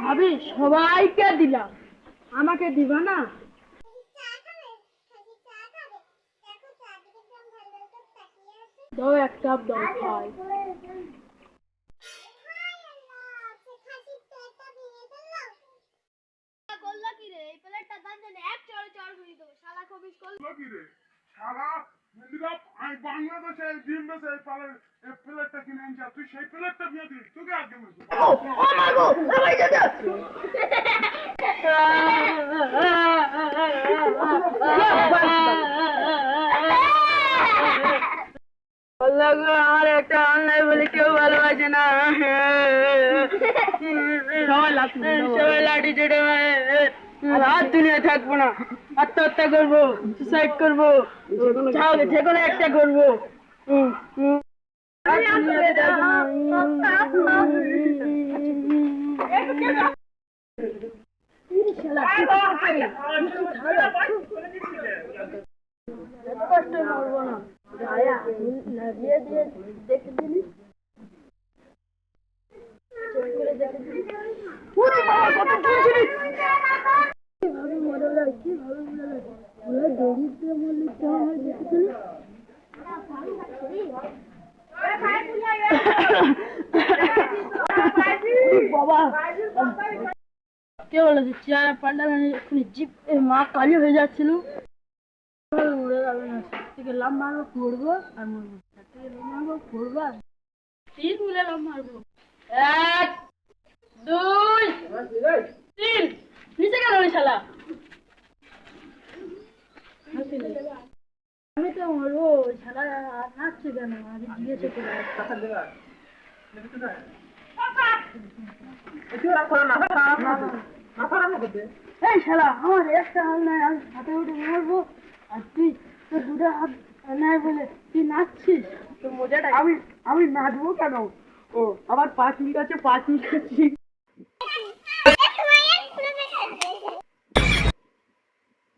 ভাবি সবাইকে দিলাম, আমাকে দিবা না? দাও এক কাপ দাও খাই। বাংলাদেশে ডিম বেছে এই প্লেটটা কিনে আনছি, তুই সেই প্লেটটা নিয়ে দিস, তোকে আগে আমার একটা অন্যায় বলে কেউ ভালোবাসে না, সবাই লাঠি চেটে আর দুনিয়া থাকবো না, আত্মহত্যা করবো, সুসাইড করবো, যে কোনো একটা করবো। কষ্ট মরবো না, দেখে দিলি বাবা কে বলে যে চেয়ার পাল্টা এক্ষুনি জিপ মা কালি হয়ে যাচ্ছিল। মরে যাবে না, থেকে লাভ মারবো পড়বো আর মরবো, থেকে লাভ মারবো পড়বো আর তিন মিলে লাভ মারবো। এক দুই তিন, নিচে গেল ওই শালা। আমি তো মরবো, শালা আর নাচছে কেন? আগে জিজ্ঞেস করে এই শালা আমার একটা হাল নাই, আমি হাতে উঠে মারবো আর তুই তোর দুটো হাত নাই বলে তুই নাচছিস। তোর মজাটা আমি নাচবো কেন? ও আমার 5 মিনিট আছে, 5 মিনিট